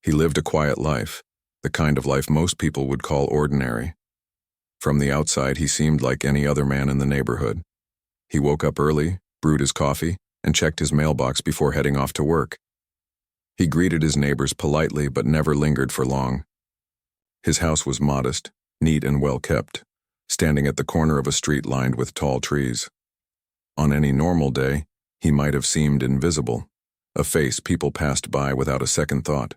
He lived a quiet life, the kind of life most people would call ordinary. From the outside, he seemed like any other man in the neighborhood. He woke up early, brewed his coffee, and checked his mailbox before heading off to work. He greeted his neighbors politely but never lingered for long. His house was modest, neat and well kept, standing at the corner of a street lined with tall trees. On any normal day, he might have seemed invisible, a face people passed by without a second thought.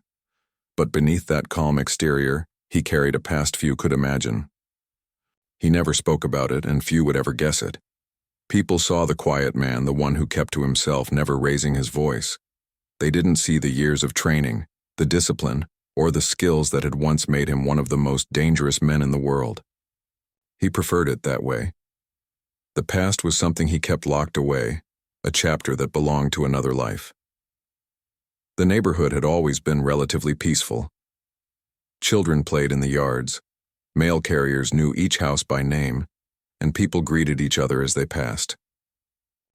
But beneath that calm exterior, he carried a past few could imagine. He never spoke about it, and few would ever guess it. People saw the quiet man, the one who kept to himself, never raising his voice. They didn't see the years of training, the discipline, or the skills that had once made him one of the most dangerous men in the world. He preferred it that way. The past was something he kept locked away, a chapter that belonged to another life. The neighborhood had always been relatively peaceful. Children played in the yards, mail carriers knew each house by name, and people greeted each other as they passed.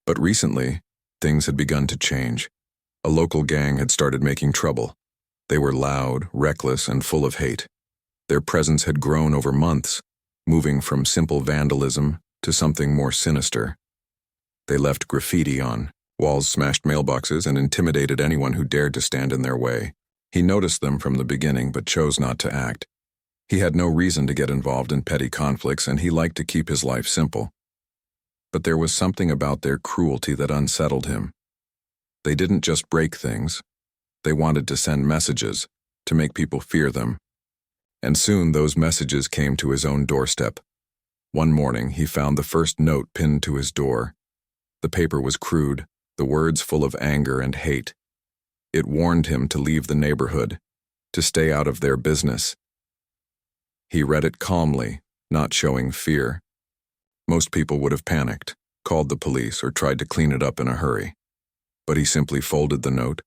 But recently, things had begun to change. A local gang had started making trouble. They were loud, reckless, and full of hate. Their presence had grown over months, moving from simple vandalism to something more sinister. They left graffiti on walls, smashed mailboxes, and intimidated anyone who dared to stand in their way. He noticed them from the beginning but chose not to act. He had no reason to get involved in petty conflicts, and he liked to keep his life simple. But there was something about their cruelty that unsettled him. They didn't just break things. They wanted to send messages, to make people fear them. And soon those messages came to his own doorstep. One morning, he found the first note pinned to his door. The paper was crude, the words full of anger and hate. It warned him to leave the neighborhood, to stay out of their business. He read it calmly, not showing fear. Most people would have panicked, called the police, or tried to clean it up in a hurry. But he simply folded the note,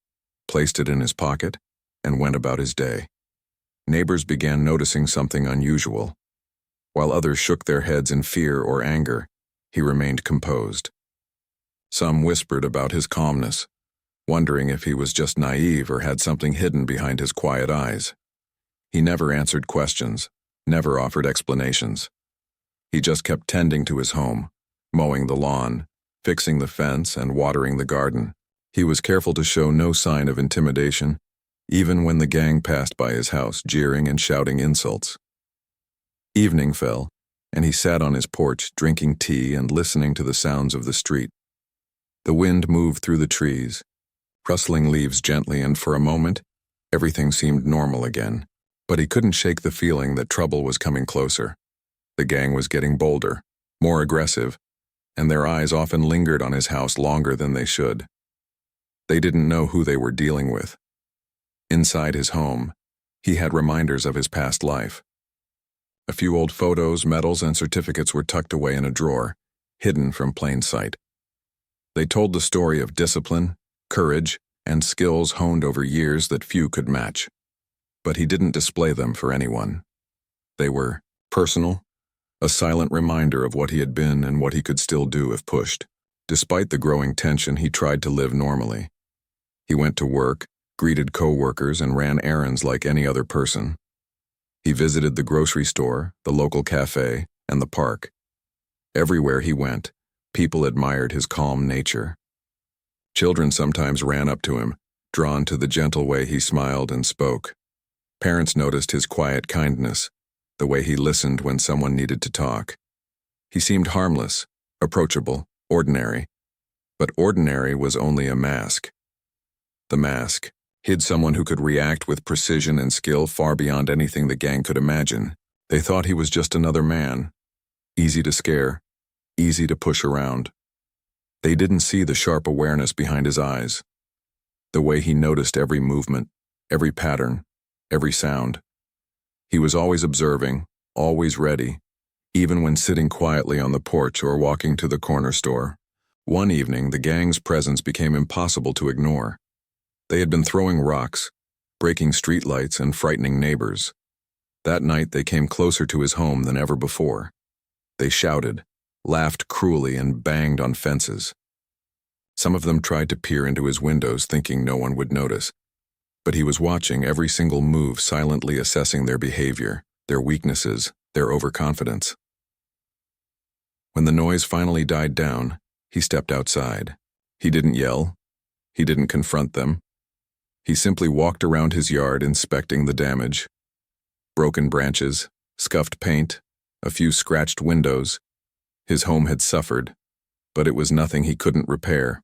placed it in his pocket, and went about his day. Neighbors began noticing something unusual. While others shook their heads in fear or anger, he remained composed. Some whispered about his calmness, wondering if he was just naive or had something hidden behind his quiet eyes. He never answered questions, never offered explanations. He just kept tending to his home, mowing the lawn, fixing the fence, and watering the garden. He was careful to show no sign of intimidation, even when the gang passed by his house, jeering and shouting insults. Evening fell, and he sat on his porch, drinking tea and listening to the sounds of the street. The wind moved through the trees, rustling leaves gently, and for a moment, everything seemed normal again. But he couldn't shake the feeling that trouble was coming closer. The gang was getting bolder, more aggressive, and their eyes often lingered on his house longer than they should. They didn't know who they were dealing with. Inside his home, he had reminders of his past life. A few old photos, medals, and certificates were tucked away in a drawer, hidden from plain sight. They told the story of discipline, courage, and skills honed over years that few could match. But he didn't display them for anyone. They were personal, a silent reminder of what he had been and what he could still do if pushed. Despite the growing tension, he tried to live normally. He went to work, greeted co-workers, and ran errands like any other person. He visited the grocery store, the local cafe, and the park. Everywhere he went, people admired his calm nature. Children sometimes ran up to him, drawn to the gentle way he smiled and spoke. Parents noticed his quiet kindness, the way he listened when someone needed to talk. He seemed harmless, approachable, ordinary. But ordinary was only a mask. The mask hid someone who could react with precision and skill far beyond anything the gang could imagine. They thought he was just another man, easy to scare, easy to push around. They didn't see the sharp awareness behind his eyes, the way he noticed every movement, every pattern, every sound. He was always observing, always ready, even when sitting quietly on the porch or walking to the corner store. One evening, the gang's presence became impossible to ignore. They had been throwing rocks, breaking streetlights, and frightening neighbors. That night, they came closer to his home than ever before. They shouted, laughed cruelly, and banged on fences. Some of them tried to peer into his windows, thinking no one would notice. But he was watching every single move, silently assessing their behavior, their weaknesses, their overconfidence. When the noise finally died down, he stepped outside. He didn't yell. He didn't confront them. He simply walked around his yard, inspecting the damage. Broken branches, scuffed paint, a few scratched windows. His home had suffered, but it was nothing he couldn't repair.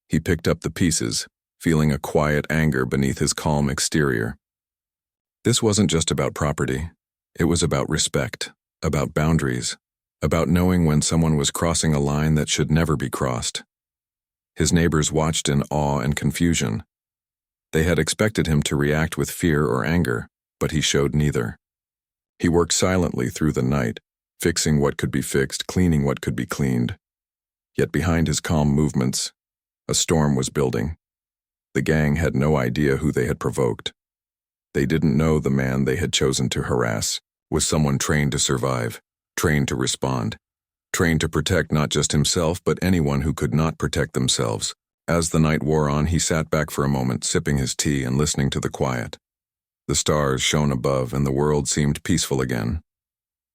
He picked up the pieces, feeling a quiet anger beneath his calm exterior. This wasn't just about property. It was about respect, about boundaries, about knowing when someone was crossing a line that should never be crossed. His neighbors watched in awe and confusion. They had expected him to react with fear or anger, but he showed neither. He worked silently through the night, fixing what could be fixed, cleaning what could be cleaned. Yet behind his calm movements, a storm was building. The gang had no idea who they had provoked. They didn't know the man they had chosen to harass was someone trained to survive, trained to respond, trained to protect not just himself but anyone who could not protect themselves. As the night wore on, he sat back for a moment, sipping his tea and listening to the quiet. The stars shone above and the world seemed peaceful again.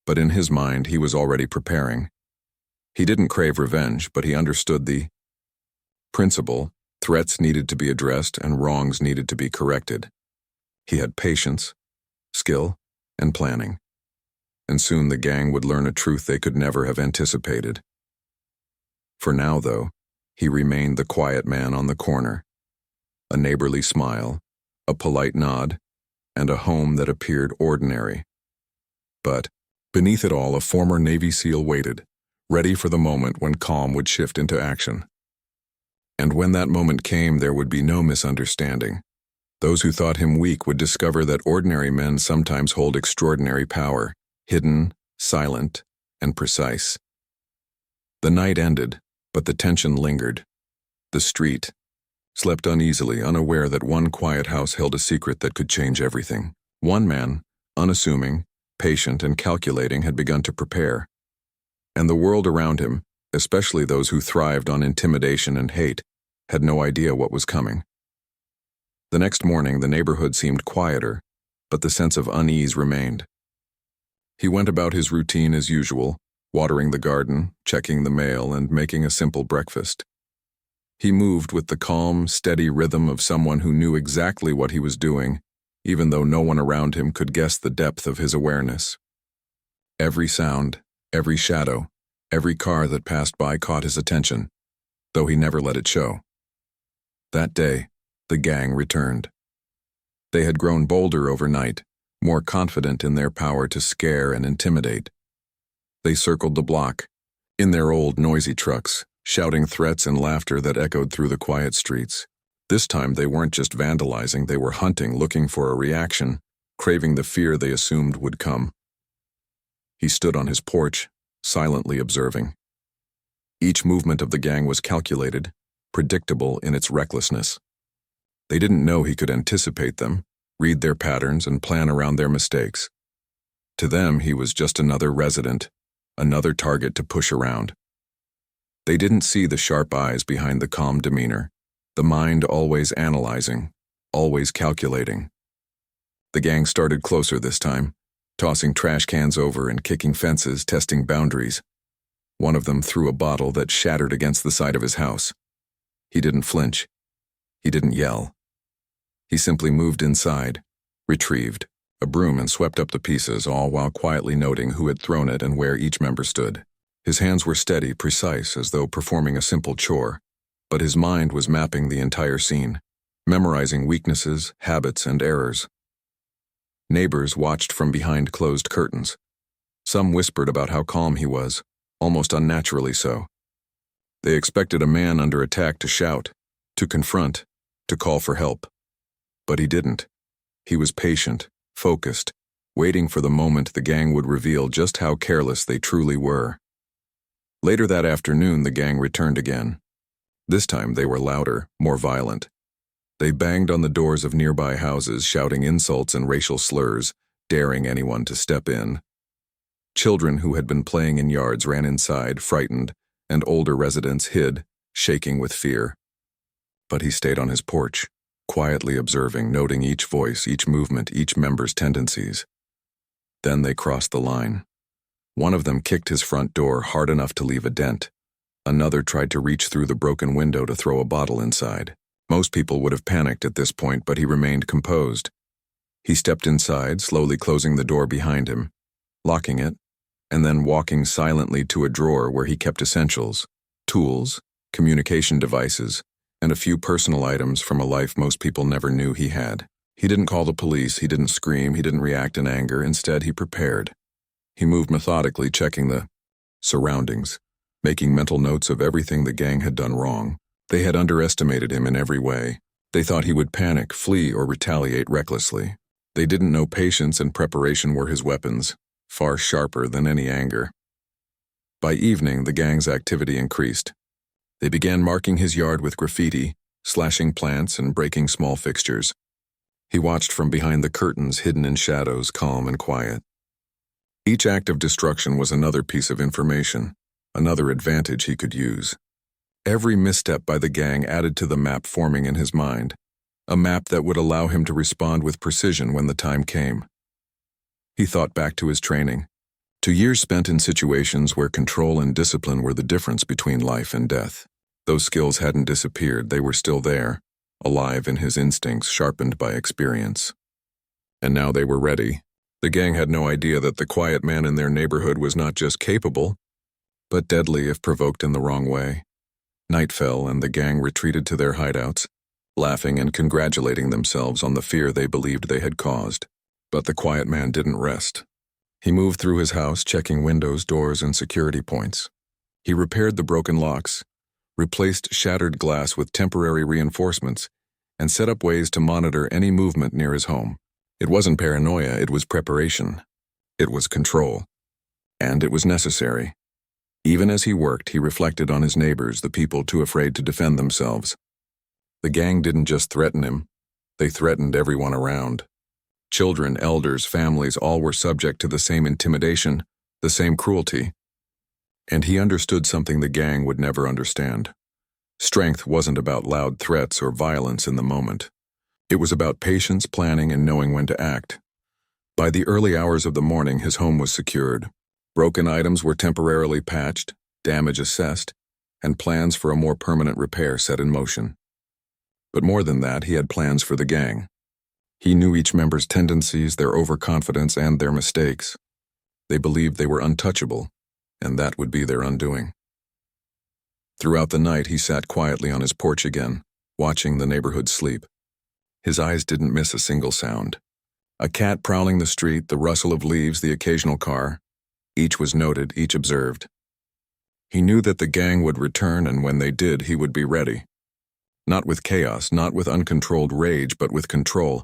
But in his mind, he was already preparing. He didn't crave revenge, but he understood the principle: threats needed to be addressed and wrongs needed to be corrected. He had patience, skill, and planning. And soon the gang would learn a truth they could never have anticipated. For now, though, he remained the quiet man on the corner. A neighborly smile, a polite nod, and a home that appeared ordinary. But beneath it all, a former Navy SEAL waited, ready for the moment when calm would shift into action. And when that moment came, there would be no misunderstanding. Those who thought him weak would discover that ordinary men sometimes hold extraordinary power, hidden, silent, and precise. The night ended, but the tension lingered. The street slept uneasily, unaware that one quiet house held a secret that could change everything. One man, unassuming, patient, and calculating, had begun to prepare. And the world around him, especially those who thrived on intimidation and hate, had no idea what was coming. The next morning, the neighborhood seemed quieter, but the sense of unease remained. He went about his routine as usual, watering the garden, checking the mail, and making a simple breakfast. He moved with the calm, steady rhythm of someone who knew exactly what he was doing, even though no one around him could guess the depth of his awareness. Every sound, every shadow, every car that passed by caught his attention, though he never let it show. That day, the gang returned. They had grown bolder overnight, more confident in their power to scare and intimidate. They circled the block, in their old, noisy trucks, shouting threats and laughter that echoed through the quiet streets. This time they weren't just vandalizing, they were hunting, looking for a reaction, craving the fear they assumed would come. He stood on his porch, silently observing. Each movement of the gang was calculated, predictable in its recklessness. They didn't know he could anticipate them, read their patterns, and plan around their mistakes. To them, he was just another resident, another target to push around. They didn't see the sharp eyes behind the calm demeanor, the mind always analyzing, always calculating. The gang started closer this time, tossing trash cans over and kicking fences, testing boundaries. One of them threw a bottle that shattered against the side of his house. He didn't flinch. He didn't yell. He simply moved inside, retrieved a broom and swept up the pieces, all while quietly noting who had thrown it and where each member stood. His hands were steady, precise, as though performing a simple chore, but his mind was mapping the entire scene, memorizing weaknesses, habits, and errors. Neighbors watched from behind closed curtains. Some whispered about how calm he was, almost unnaturally so. They expected a man under attack to shout, to confront, to call for help. But he didn't. He was patient, focused, waiting for the moment the gang would reveal just how careless they truly were. Later that afternoon, the gang returned again. This time they were louder, more violent. They banged on the doors of nearby houses, shouting insults and racial slurs, daring anyone to step in. Children who had been playing in yards ran inside, frightened, and older residents hid, shaking with fear. But he stayed on his porch, quietly observing, noting each voice, each movement, each member's tendencies. Then they crossed the line. One of them kicked his front door hard enough to leave a dent. Another tried to reach through the broken window to throw a bottle inside. Most people would have panicked at this point, but he remained composed. He stepped inside, slowly closing the door behind him, locking it, and then walking silently to a drawer where he kept essentials, tools, communication devices, and a few personal items from a life most people never knew he had. He didn't call the police, he didn't scream, he didn't react in anger. Instead, he prepared. He moved methodically, checking the surroundings, making mental notes of everything the gang had done wrong. They had underestimated him in every way. They thought he would panic, flee, or retaliate recklessly. They didn't know patience and preparation were his weapons, far sharper than any anger. By evening, the gang's activity increased. They began marking his yard with graffiti, slashing plants and breaking small fixtures. He watched from behind the curtains, hidden in shadows, calm and quiet. Each act of destruction was another piece of information, another advantage he could use. Every misstep by the gang added to the map forming in his mind, a map that would allow him to respond with precision when the time came. He thought back to his training, to years spent in situations where control and discipline were the difference between life and death. Those skills hadn't disappeared, they were still there, alive in his instincts, sharpened by experience. And now they were ready. The gang had no idea that the quiet man in their neighborhood was not just capable, but deadly if provoked in the wrong way. Night fell and the gang retreated to their hideouts, laughing and congratulating themselves on the fear they believed they had caused. But the quiet man didn't rest. He moved through his house, checking windows, doors, and security points. He repaired the broken locks, replaced shattered glass with temporary reinforcements, and set up ways to monitor any movement near his home. It wasn't paranoia, it was preparation. It was control. And it was necessary. Even as he worked, he reflected on his neighbors, the people too afraid to defend themselves. The gang didn't just threaten him, they threatened everyone around. Children, elders, families, all were subject to the same intimidation, the same cruelty. And he understood something the gang would never understand. Strength wasn't about loud threats or violence in the moment. It was about patience, planning, and knowing when to act. By the early hours of the morning, his home was secured. Broken items were temporarily patched, damage assessed, and plans for a more permanent repair set in motion. But more than that, he had plans for the gang. He knew each member's tendencies, their overconfidence, and their mistakes. They believed they were untouchable, and that would be their undoing. Throughout the night, he sat quietly on his porch again, watching the neighborhood sleep. His eyes didn't miss a single sound. A cat prowling the street, the rustle of leaves, the occasional car. Each was noted, each observed. He knew that the gang would return, and when they did, he would be ready. Not with chaos, not with uncontrolled rage, but with control,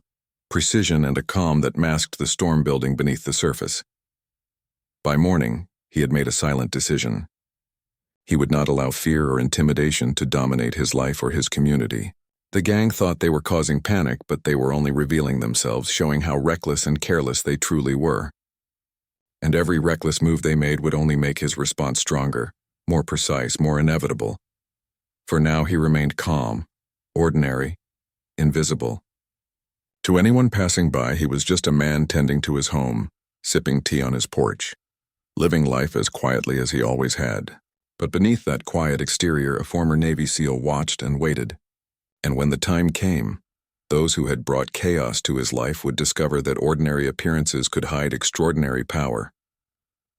precision, and a calm that masked the storm building beneath the surface. By morning, he had made a silent decision. He would not allow fear or intimidation to dominate his life or his community. The gang thought they were causing panic, but they were only revealing themselves, showing how reckless and careless they truly were. And every reckless move they made would only make his response stronger, more precise, more inevitable. For now he remained calm, ordinary, invisible. To anyone passing by, he was just a man tending to his home, sipping tea on his porch, living life as quietly as he always had. But beneath that quiet exterior, a former Navy SEAL watched and waited. And when the time came, those who had brought chaos to his life would discover that ordinary appearances could hide extraordinary power.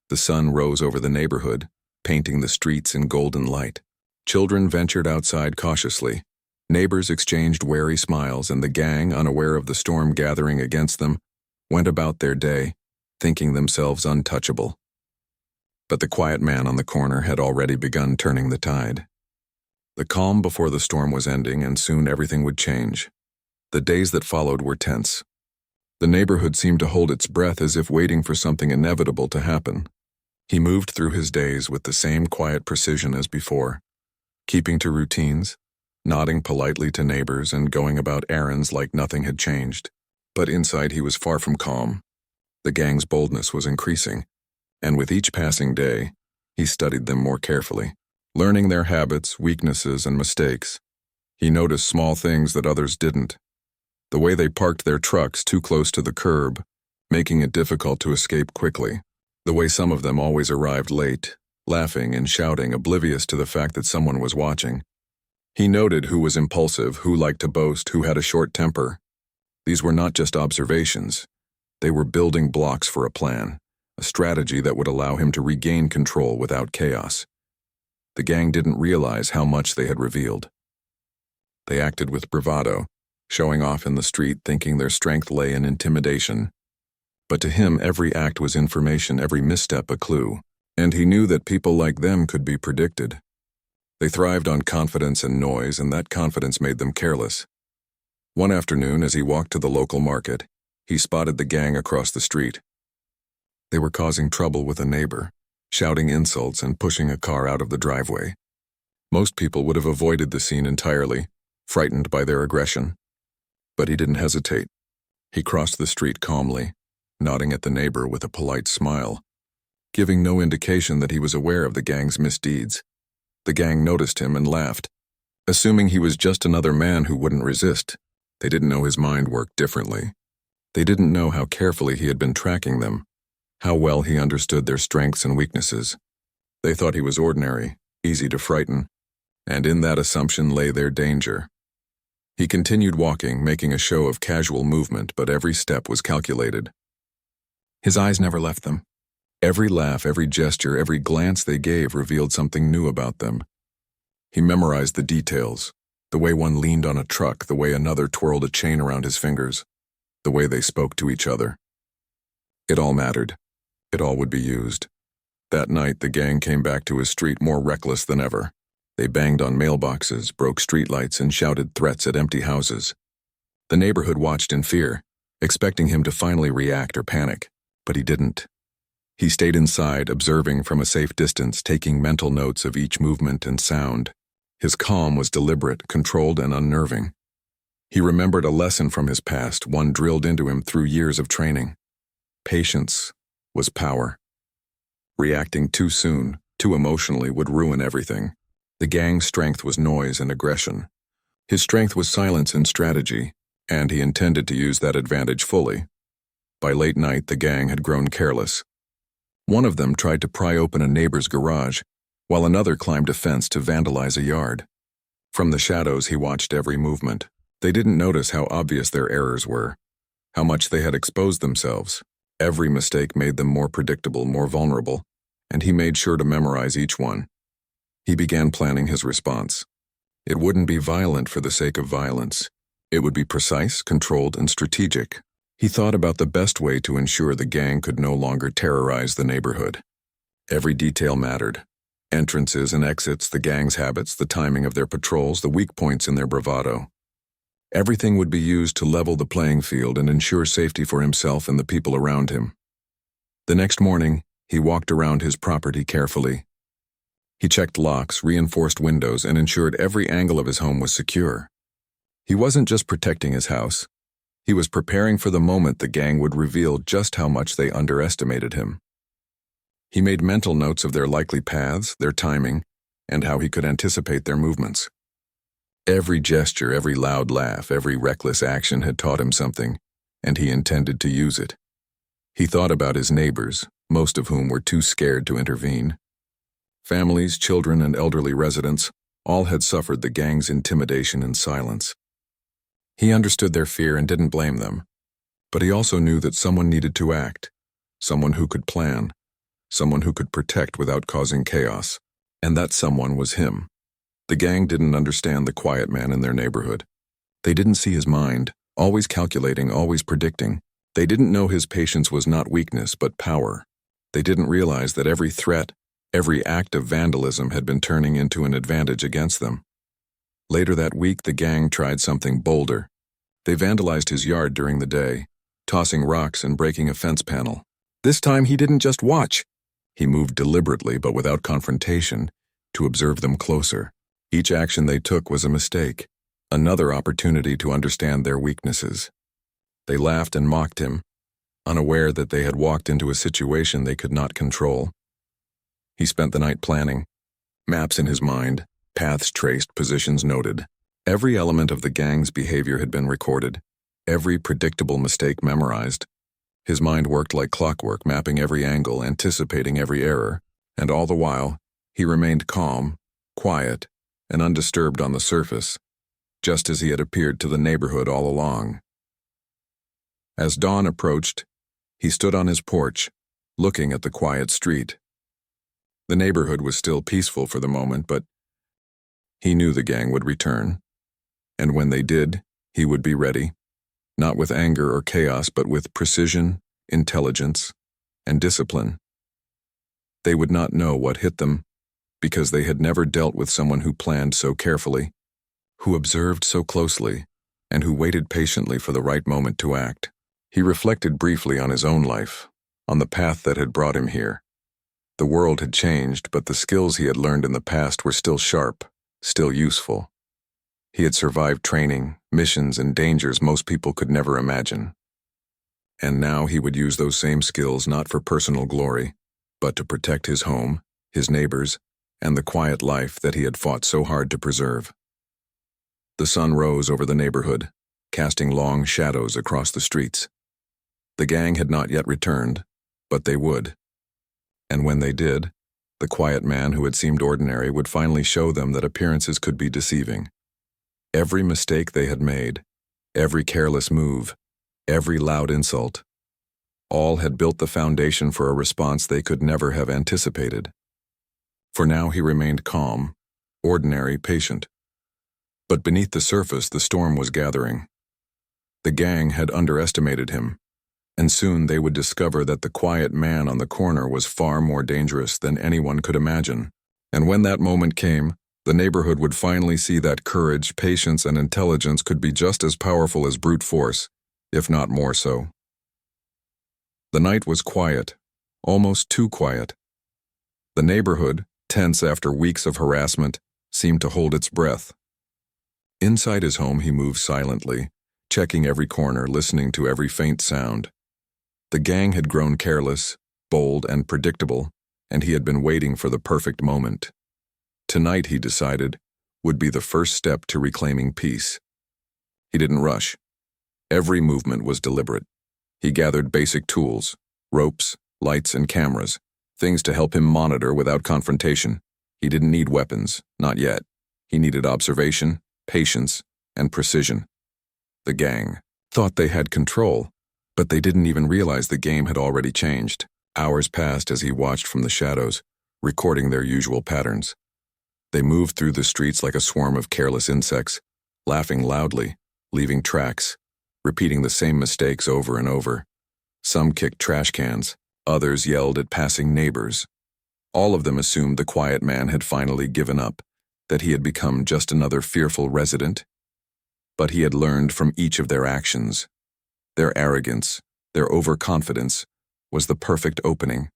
The sun rose over the neighborhood, painting the streets in golden light. Children ventured outside cautiously. Neighbors exchanged wary smiles, and the gang, unaware of the storm gathering against them, went about their day, thinking themselves untouchable. But the quiet man on the corner had already begun turning the tide. The calm before the storm was ending, and soon everything would change. The days that followed were tense. The neighborhood seemed to hold its breath as if waiting for something inevitable to happen. He moved through his days with the same quiet precision as before, keeping to routines, nodding politely to neighbors, and going about errands like nothing had changed. But inside he was far from calm. The gang's boldness was increasing, and with each passing day, he studied them more carefully, learning their habits, weaknesses, and mistakes. He noticed small things that others didn't, The way they parked their trucks too close to the curb, making it difficult to escape quickly. The way some of them always arrived late, laughing and shouting, oblivious to the fact that someone was watching. He noted who was impulsive, who liked to boast, who had a short temper. These were not just observations. They were building blocks for a plan, a strategy that would allow him to regain control without chaos. The gang didn't realize how much they had revealed. They acted with bravado, showing off in the street, thinking their strength lay in intimidation. But to him, every act was information, every misstep a clue, and he knew that people like them could be predicted. They thrived on confidence and noise, and that confidence made them careless. One afternoon, as he walked to the local market, he spotted the gang across the street. They were causing trouble with a neighbor, shouting insults and pushing a car out of the driveway. Most people would have avoided the scene entirely, frightened by their aggression. But he didn't hesitate. He crossed the street calmly, nodding at the neighbor with a polite smile, giving no indication that he was aware of the gang's misdeeds. The gang noticed him and laughed, assuming he was just another man who wouldn't resist. They didn't know his mind worked differently. They didn't know how carefully he had been tracking them, how well he understood their strengths and weaknesses. They thought he was ordinary, easy to frighten, and in that assumption lay their danger. He continued walking, making a show of casual movement, but every step was calculated. His eyes never left them. Every laugh, every gesture, every glance they gave revealed something new about them. He memorized the details, the way one leaned on a truck, the way another twirled a chain around his fingers, the way they spoke to each other. It all mattered. It all would be used. That night, the gang came back to his street more reckless than ever. They banged on mailboxes, broke streetlights, and shouted threats at empty houses. The neighborhood watched in fear, expecting him to finally react or panic, but he didn't. He stayed inside, observing from a safe distance, taking mental notes of each movement and sound. His calm was deliberate, controlled, and unnerving. He remembered a lesson from his past, one drilled into him through years of training. Patience was power. Reacting too soon, too emotionally, would ruin everything. The gang's strength was noise and aggression. His strength was silence and strategy, and he intended to use that advantage fully. By late night, the gang had grown careless. One of them tried to pry open a neighbor's garage, while another climbed a fence to vandalize a yard. From the shadows, he watched every movement. They didn't notice how obvious their errors were, how much they had exposed themselves. Every mistake made them more predictable, more vulnerable, and he made sure to memorize each one. He began planning his response. It wouldn't be violent for the sake of violence. It would be precise, controlled, and strategic. He thought about the best way to ensure the gang could no longer terrorize the neighborhood. Every detail mattered. Entrances and exits, the gang's habits, the timing of their patrols, the weak points in their bravado. Everything would be used to level the playing field and ensure safety for himself and the people around him. The next morning, he walked around his property carefully. He checked locks, reinforced windows, and ensured every angle of his home was secure. He wasn't just protecting his house. He was preparing for the moment the gang would reveal just how much they underestimated him. He made mental notes of their likely paths, their timing, and how he could anticipate their movements. Every gesture, every loud laugh, every reckless action had taught him something, and he intended to use it. He thought about his neighbors, most of whom were too scared to intervene. Families, children, and elderly residents all had suffered the gang's intimidation in silence. He understood their fear and didn't blame them, but he also knew that someone needed to act, someone who could plan, someone who could protect without causing chaos, and that someone was him. The gang didn't understand the quiet man in their neighborhood. They didn't see his mind, always calculating, always predicting. They didn't know his patience was not weakness but power. They didn't realize that every threat, every act of vandalism had been turning into an advantage against them. Later that week, the gang tried something bolder. They vandalized his yard during the day, tossing rocks and breaking a fence panel. This time he didn't just watch. He moved deliberately but without confrontation to observe them closer. Each action they took was a mistake, another opportunity to understand their weaknesses. They laughed and mocked him, unaware that they had walked into a situation they could not control. He spent the night planning, maps in his mind, paths traced, positions noted. Every element of the gang's behavior had been recorded. every predictable mistake memorized. His mind worked like clockwork, mapping every angle, anticipating every error, and all the while, he remained calm, quiet, and undisturbed on the surface, just as he had appeared to the neighborhood all along. As dawn approached, he stood on his porch, looking at the quiet street. The neighborhood was still peaceful for the moment, but he knew the gang would return, and when they did, he would be ready, not with anger or chaos, but with precision, intelligence, and discipline. They would not know what hit them, because they had never dealt with someone who planned so carefully, who observed so closely, and who waited patiently for the right moment to act. He reflected briefly on his own life, on the path that had brought him here. The world had changed, but the skills he had learned in the past were still sharp, still useful. He had survived training, missions, and dangers most people could never imagine. And now he would use those same skills not for personal glory, but to protect his home, his neighbors, and the quiet life that he had fought so hard to preserve. The sun rose over the neighborhood, casting long shadows across the streets. The gang had not yet returned, but they would. And when they did, the quiet man who had seemed ordinary would finally show them that appearances could be deceiving. Every mistake they had made, every careless move, every loud insult, all had built the foundation for a response they could never have anticipated. For now he remained calm, ordinary, patient. But beneath the surface, the storm was gathering. The gang had underestimated him, and soon they would discover that the quiet man on the corner was far more dangerous than anyone could imagine. And when that moment came, the neighborhood would finally see that courage, patience, and intelligence could be just as powerful as brute force, if not more so. The night was quiet, almost too quiet. The neighborhood, tense after weeks of harassment, seemed to hold its breath. Inside his home he moved silently, checking every corner, listening to every faint sound. The gang had grown careless, bold, and predictable, and he had been waiting for the perfect moment. Tonight, he decided, would be the first step to reclaiming peace. He didn't rush. Every movement was deliberate. He gathered basic tools, ropes, lights, and cameras, things to help him monitor without confrontation. He didn't need weapons, not yet. He needed observation, patience, and precision. The gang thought they had control, but they didn't even realize the game had already changed. Hours passed as he watched from the shadows, recording their usual patterns. They moved through the streets like a swarm of careless insects, laughing loudly, leaving tracks, repeating the same mistakes over and over. Some kicked trash cans, others yelled at passing neighbors. All of them assumed the quiet man had finally given up, that he had become just another fearful resident. But he had learned from each of their actions. Their arrogance, their overconfidence, was the perfect opening.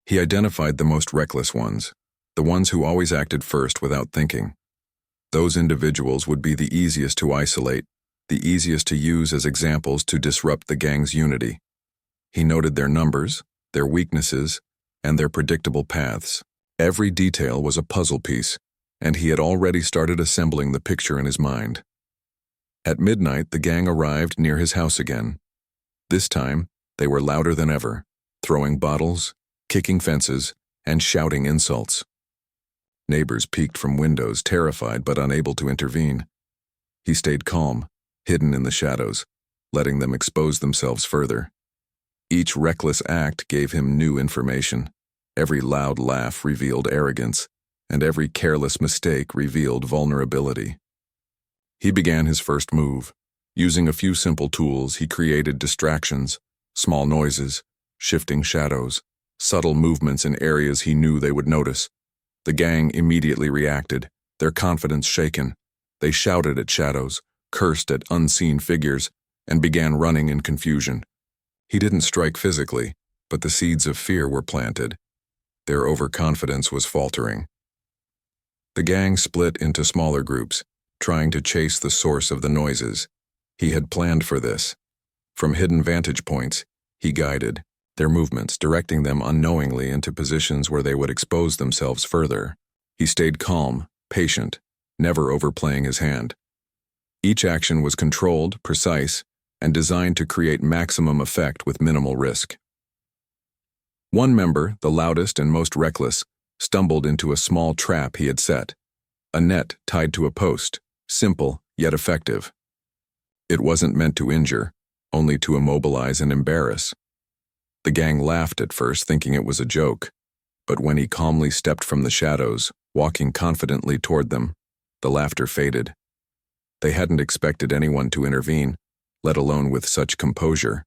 He identified the most reckless ones, the ones who always acted first without thinking. Those individuals would be the easiest to isolate, the easiest to use as examples to disrupt the gang's unity. He noted their numbers, their weaknesses, and their predictable paths. Every detail was a puzzle piece, and he had already started assembling the picture in his mind. At midnight, the gang arrived near his house again. This time, they were louder than ever, throwing bottles, kicking fences, and shouting insults. Neighbors peeked from windows, terrified but unable to intervene. He stayed calm, hidden in the shadows, letting them expose themselves further. Each reckless act gave him new information. Every loud laugh revealed arrogance, and every careless mistake revealed vulnerability. He began his first move. Using a few simple tools, he created distractions, small noises, shifting shadows, subtle movements in areas he knew they would notice. The gang immediately reacted, their confidence shaken. They shouted at shadows, cursed at unseen figures, and began running in confusion. He didn't strike physically, but the seeds of fear were planted. Their overconfidence was faltering. The gang split into smaller groups, trying to chase the source of the noises. He had planned for this. From hidden vantage points, he guided their movements, directing them unknowingly into positions where they would expose themselves further. He stayed calm, patient, never overplaying his hand. Each action was controlled, precise, and designed to create maximum effect with minimal risk. One member, the loudest and most reckless, stumbled into a small trap he had set. A net tied to a post, simple yet effective. It wasn't meant to injure, only to immobilize and embarrass. The gang laughed at first, thinking it was a joke, but when he calmly stepped from the shadows, walking confidently toward them, the laughter faded. They hadn't expected anyone to intervene, let alone with such composure.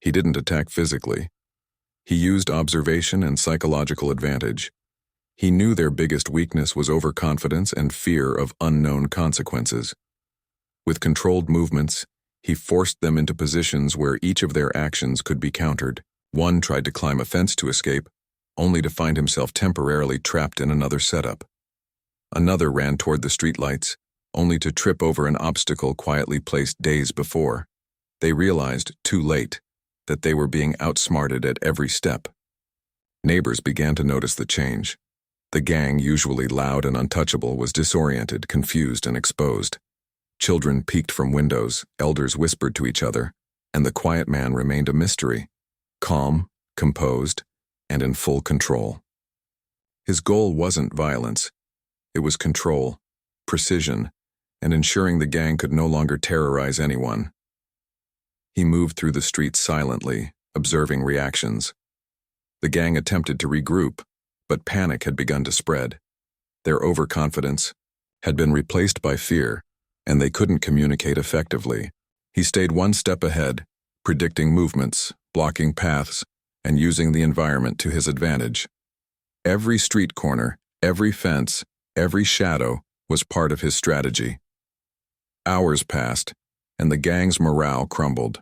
He didn't attack physically. He used observation and psychological advantage. He knew their biggest weakness was overconfidence and fear of unknown consequences. With controlled movements, he forced them into positions where each of their actions could be countered. One tried to climb a fence to escape, only to find himself temporarily trapped in another setup. Another ran toward the streetlights, only to trip over an obstacle quietly placed days before. They realized, too late, that they were being outsmarted at every step. Neighbors began to notice the change. The gang, usually loud and untouchable, was disoriented, confused, and exposed. Children peeked from windows, elders whispered to each other, and the quiet man remained a mystery, calm, composed, and in full control. His goal wasn't violence. It was control, precision, and ensuring the gang could no longer terrorize anyone. He moved through the streets silently, observing reactions. The gang attempted to regroup, but panic had begun to spread. Their overconfidence had been replaced by fear, and they couldn't communicate effectively. He stayed one step ahead, predicting movements, blocking paths, and using the environment to his advantage. Every street corner, every fence, every shadow was part of his strategy. Hours passed, and the gang's morale crumbled.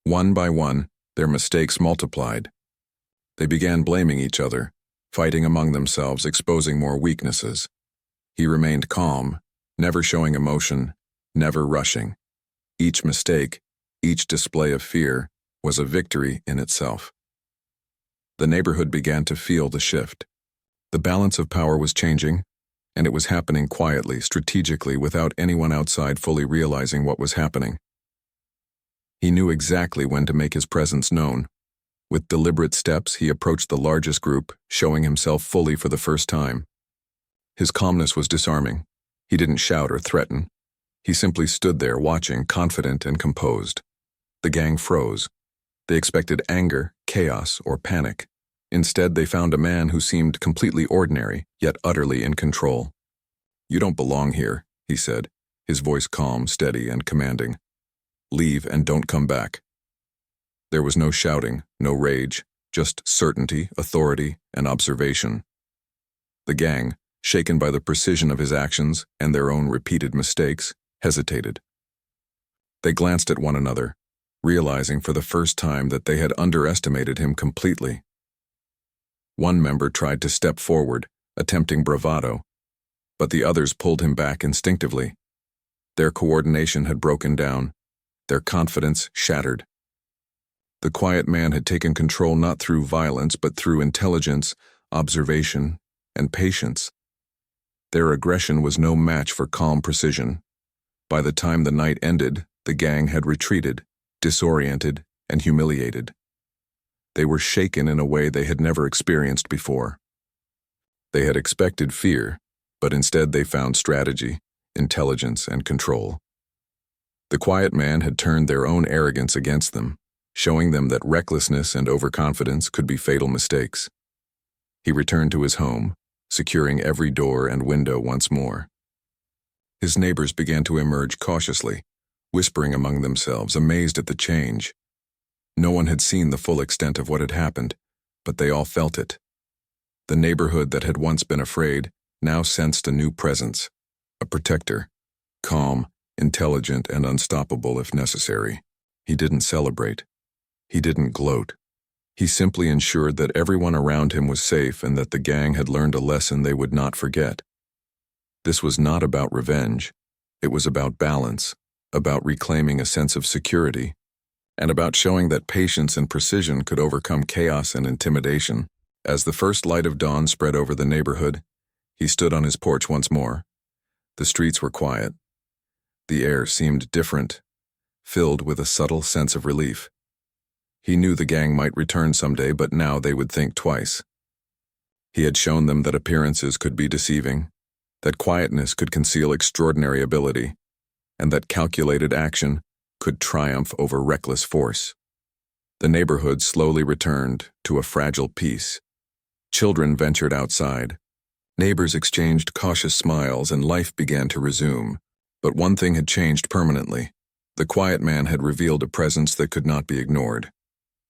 One by one, their mistakes multiplied. They began blaming each other, fighting among themselves, exposing more weaknesses. He remained calm, never showing emotion, never rushing. Each mistake, each display of fear, was a victory in itself. The neighborhood began to feel the shift. The balance of power was changing, and it was happening quietly, strategically, without anyone outside fully realizing what was happening. He knew exactly when to make his presence known. With deliberate steps, he approached the largest group, showing himself fully for the first time. His calmness was disarming. He didn't shout or threaten. He simply stood there watching, confident and composed. The gang froze. They expected anger, chaos, or panic. Instead, they found a man who seemed completely ordinary, yet utterly in control. "You don't belong here," he said, his voice calm, steady, and commanding. "Leave and don't come back." There was no shouting, no rage, just certainty, authority, and observation. The gang, shaken by the precision of his actions and their own repeated mistakes, hesitated. They glanced at one another, realizing for the first time that they had underestimated him completely. One member tried to step forward, attempting bravado, but the others pulled him back instinctively. Their coordination had broken down, their confidence shattered. The quiet man had taken control not through violence but through intelligence, observation, and patience. Their aggression was no match for calm precision. By the time the night ended, the gang had retreated, disoriented, and humiliated. They were shaken in a way they had never experienced before. They had expected fear, but instead they found strategy, intelligence, and control. The quiet man had turned their own arrogance against them, showing them that recklessness and overconfidence could be fatal mistakes. He returned to his home, securing every door and window once more. His neighbors began to emerge cautiously, whispering among themselves, amazed at the change. No one had seen the full extent of what had happened, but they all felt it. The neighborhood that had once been afraid now sensed a new presence, a protector, calm, intelligent, and unstoppable if necessary. He didn't celebrate. He didn't gloat. He simply ensured that everyone around him was safe and that the gang had learned a lesson they would not forget. This was not about revenge. It was about balance, about reclaiming a sense of security, and about showing that patience and precision could overcome chaos and intimidation. As the first light of dawn spread over the neighborhood, he stood on his porch once more. The streets were quiet. The air seemed different, filled with a subtle sense of relief. He knew the gang might return someday, but now they would think twice. He had shown them that appearances could be deceiving, that quietness could conceal extraordinary ability, and that calculated action could triumph over reckless force. The neighborhood slowly returned to a fragile peace. Children ventured outside. Neighbors exchanged cautious smiles, and life began to resume. But one thing had changed permanently. The quiet man had revealed a presence that could not be ignored.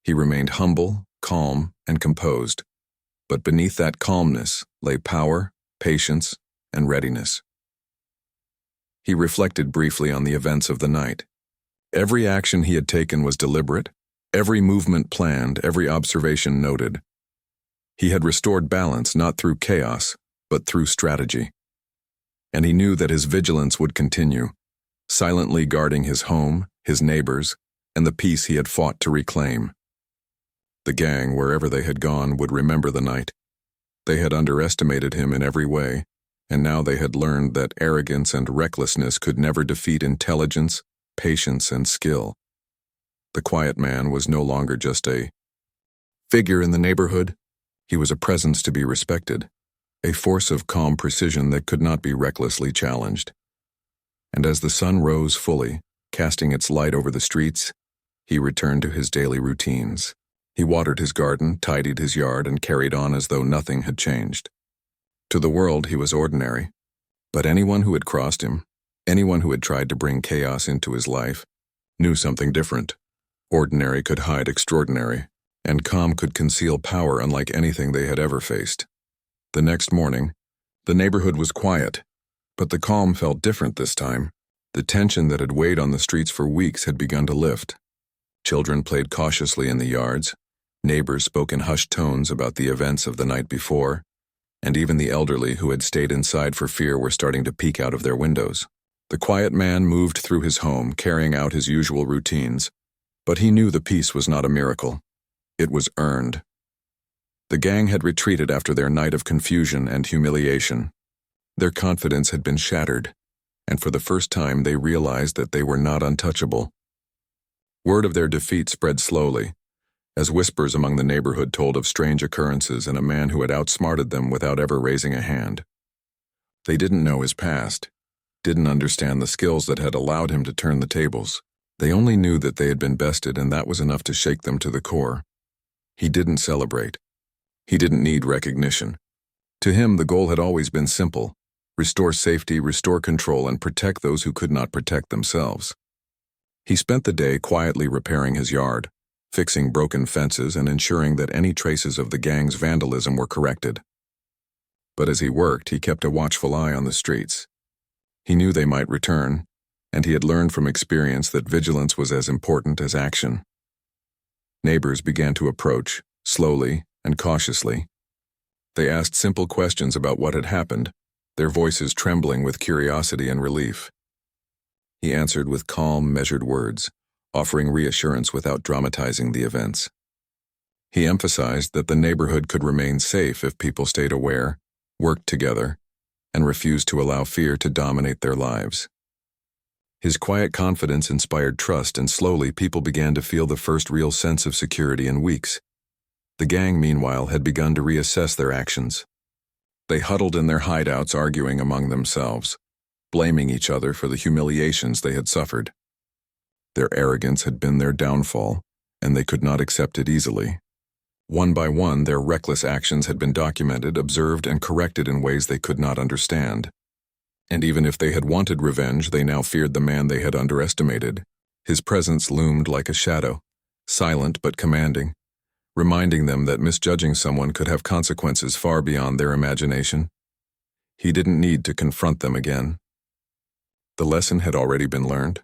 He remained humble, calm, and composed. But beneath that calmness lay power, patience, and readiness. He reflected briefly on the events of the night. Every action he had taken was deliberate, every movement planned, every observation noted. He had restored balance not through chaos, but through strategy. And he knew that his vigilance would continue, silently guarding his home, his neighbors, and the peace he had fought to reclaim. The gang, wherever they had gone, would remember the night. They had underestimated him in every way, and now they had learned that arrogance and recklessness could never defeat intelligence, patience, and skill. The quiet man was no longer just a figure in the neighborhood. He was a presence to be respected, a force of calm precision that could not be recklessly challenged. And as the sun rose fully, casting its light over the streets, he returned to his daily routines. He watered his garden, tidied his yard, and carried on as though nothing had changed. To the world, he was ordinary. But anyone who had crossed him, anyone who had tried to bring chaos into his life, knew something different. Ordinary could hide extraordinary, and calm could conceal power unlike anything they had ever faced. The next morning, the neighborhood was quiet, but the calm felt different this time. The tension that had weighed on the streets for weeks had begun to lift. Children played cautiously in the yards. Neighbors spoke in hushed tones about the events of the night before, and even the elderly who had stayed inside for fear were starting to peek out of their windows. The quiet man moved through his home, carrying out his usual routines, but he knew the peace was not a miracle. It was earned. The gang had retreated after their night of confusion and humiliation. Their confidence had been shattered, and for the first time they realized that they were not untouchable. Word of their defeat spread slowly, as whispers among the neighborhood told of strange occurrences and a man who had outsmarted them without ever raising a hand. They didn't know his past, didn't understand the skills that had allowed him to turn the tables. They only knew that they had been bested, and that was enough to shake them to the core. He didn't celebrate. He didn't need recognition. To him, the goal had always been simple: restore safety, restore control, and protect those who could not protect themselves. He spent the day quietly repairing his yard, fixing broken fences and ensuring that any traces of the gang's vandalism were corrected. But as he worked, he kept a watchful eye on the streets. He knew they might return, and he had learned from experience that vigilance was as important as action. Neighbors began to approach, slowly and cautiously. They asked simple questions about what had happened, their voices trembling with curiosity and relief. He answered with calm, measured words, offering reassurance without dramatizing the events. He emphasized that the neighborhood could remain safe if people stayed aware, worked together, and refused to allow fear to dominate their lives. His quiet confidence inspired trust, and slowly people began to feel the first real sense of security in weeks. The gang, meanwhile, had begun to reassess their actions. They huddled in their hideouts, arguing among themselves, blaming each other for the humiliations they had suffered. Their arrogance had been their downfall, and they could not accept it easily. One by one, their reckless actions had been documented, observed, and corrected in ways they could not understand. And even if they had wanted revenge, they now feared the man they had underestimated. His presence loomed like a shadow, silent but commanding, reminding them that misjudging someone could have consequences far beyond their imagination. He didn't need to confront them again. The lesson had already been learned.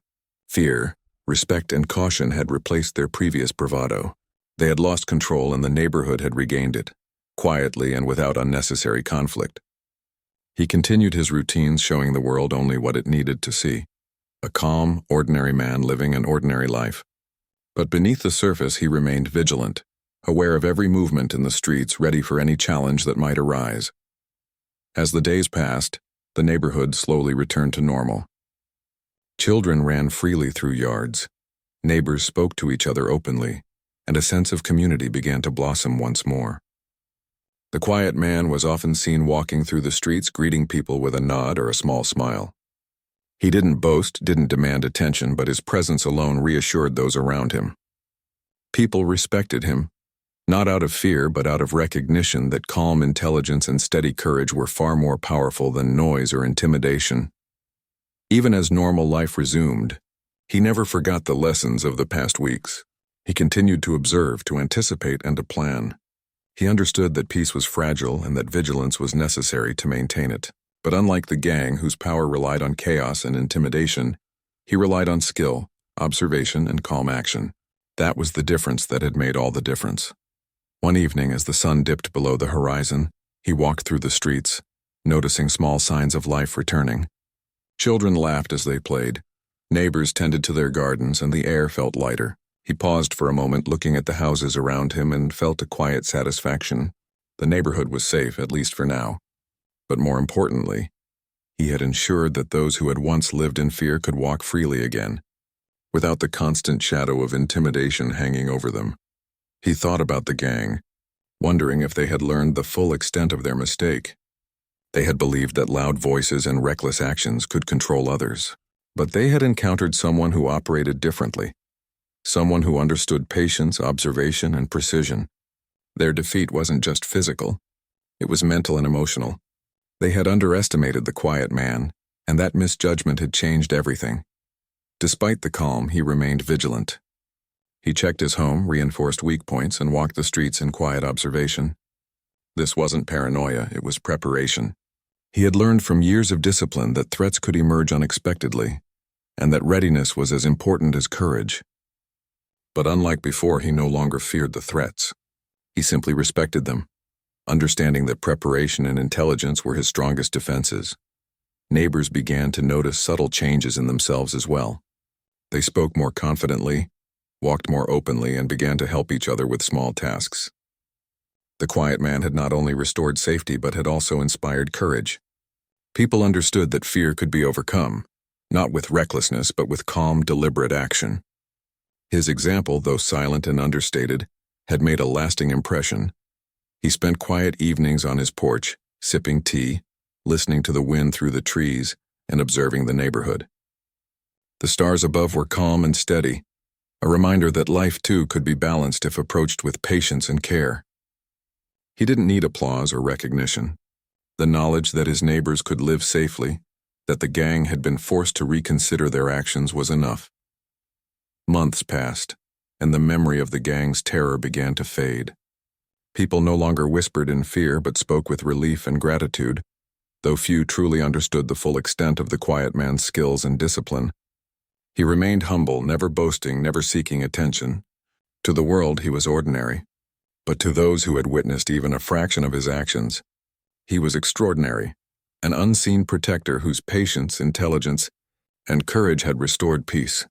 Fear, respect, and caution had replaced their previous bravado. They had lost control, and the neighborhood had regained it, quietly and without unnecessary conflict. He continued his routines, showing the world only what it needed to see: a calm, ordinary man living an ordinary life. But beneath the surface, he remained vigilant, aware of every movement in the streets, ready for any challenge that might arise. As the days passed, the neighborhood slowly returned to normal. Children ran freely through yards, Neighbors spoke to each other openly, and a sense of community began to blossom once more. The quiet man was often seen walking through the streets greeting people with a nod or a small smile. He didn't boast, didn't demand attention, but his presence alone reassured those around him. People respected him, not out of fear but out of recognition that calm intelligence and steady courage were far more powerful than noise or intimidation. Even as normal life resumed, he never forgot the lessons of the past weeks. He continued to observe, to anticipate, and to plan. He understood that peace was fragile and that vigilance was necessary to maintain it. But unlike the gang, whose power relied on chaos and intimidation, he relied on skill, observation, and calm action. That was the difference that had made all the difference. One evening, as the sun dipped below the horizon, he walked through the streets, noticing small signs of life returning. Children laughed as they played. Neighbors tended to their gardens, and the air felt lighter. He paused for a moment, looking at the houses around him, and felt a quiet satisfaction. The neighborhood was safe, at least for now. But more importantly, he had ensured that those who had once lived in fear could walk freely again, without the constant shadow of intimidation hanging over them. He thought about the gang, wondering if they had learned the full extent of their mistake. They had believed that loud voices and reckless actions could control others, but they had encountered someone who operated differently, someone who understood patience, observation, and precision. Their defeat wasn't just physical, it was mental and emotional. They had underestimated the quiet man, and that misjudgment had changed everything. Despite the calm, he remained vigilant. He checked his home, reinforced weak points, and walked the streets in quiet observation. This wasn't paranoia, it was preparation. He had learned from years of discipline that threats could emerge unexpectedly, and that readiness was as important as courage. But unlike before, he no longer feared the threats. He simply respected them, understanding that preparation and intelligence were his strongest defenses. Neighbors began to notice subtle changes in themselves as well. They spoke more confidently, walked more openly, and began to help each other with small tasks. The quiet man had not only restored safety but had also inspired courage. People understood that fear could be overcome, not with recklessness but with calm, deliberate action. His example, though silent and understated, had made a lasting impression. He spent quiet evenings on his porch, sipping tea, listening to the wind through the trees, and observing the neighborhood. The stars above were calm and steady, a reminder that life too could be balanced if approached with patience and care. He didn't need applause or recognition. The knowledge that his neighbors could live safely, that the gang had been forced to reconsider their actions, was enough. Months passed, and the memory of the gang's terror began to fade. People no longer whispered in fear but spoke with relief and gratitude, though few truly understood the full extent of the quiet man's skills and discipline. He remained humble, never boasting, never seeking attention. To the world, he was ordinary. But to those who had witnessed even a fraction of his actions, he was extraordinary, an unseen protector whose patience, intelligence, and courage had restored peace.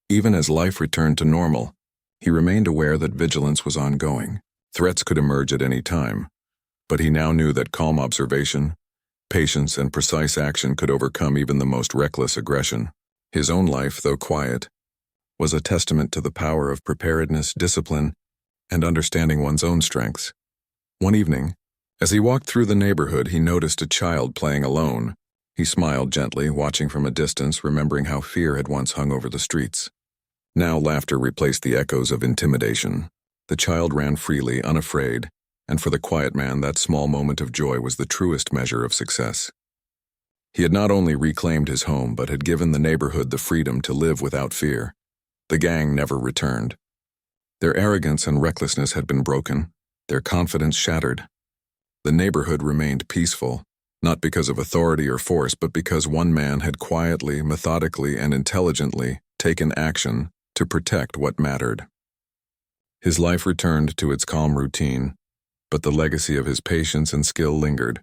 Even as life returned to normal, he remained aware that vigilance was ongoing. Threats could emerge at any time, but he now knew that calm observation, patience, and precise action could overcome even the most reckless aggression. His own life, though quiet, was a testament to the power of preparedness, discipline, and understanding one's own strengths. One evening, as he walked through the neighborhood, he noticed a child playing alone. He smiled gently, watching from a distance, remembering how fear had once hung over the streets. Now laughter replaced the echoes of intimidation. The child ran freely, unafraid, and for the quiet man, that small moment of joy was the truest measure of success. He had not only reclaimed his home, but had given the neighborhood the freedom to live without fear. The gang never returned. Their arrogance and recklessness had been broken, their confidence shattered. The neighborhood remained peaceful, not because of authority or force, but because one man had quietly, methodically, and intelligently taken action to protect what mattered. His life returned to its calm routine, but the legacy of his patience and skill lingered.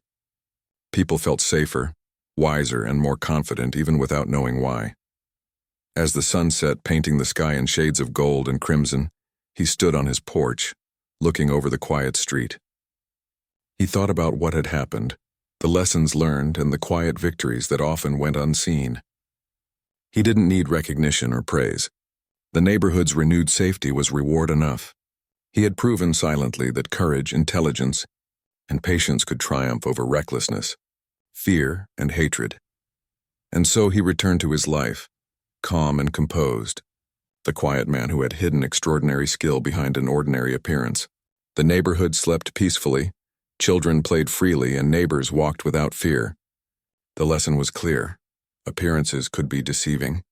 People felt safer, wiser, and more confident even without knowing why. As the sun set, painting the sky in shades of gold and crimson, he stood on his porch, looking over the quiet street. He thought about what had happened, the lessons learned, and the quiet victories that often went unseen. He didn't need recognition or praise. The neighborhood's renewed safety was reward enough. He had proven silently that courage, intelligence, and patience could triumph over recklessness, fear, and hatred. And so he returned to his life, calm and composed, the quiet man who had hidden extraordinary skill behind an ordinary appearance. The neighborhood slept peacefully, children played freely, and neighbors walked without fear. The lesson was clear. Appearances could be deceiving.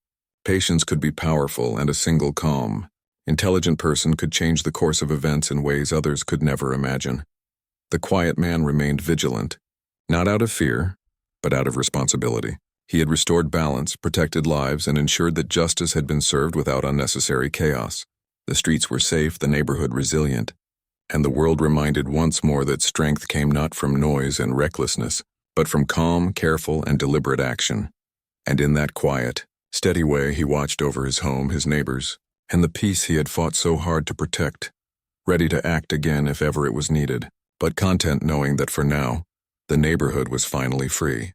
Patience could be powerful, and a single calm, intelligent person could change the course of events in ways others could never imagine. The quiet man remained vigilant, not out of fear, but out of responsibility. He had restored balance, protected lives, and ensured that justice had been served without unnecessary chaos. The streets were safe, the neighborhood resilient, and the world reminded once more that strength came not from noise and recklessness, but from calm, careful, and deliberate action. And in that quiet, steady way he watched over his home, his neighbors, and the peace he had fought so hard to protect, ready to act again if ever it was needed, but content knowing that for now, the neighborhood was finally free.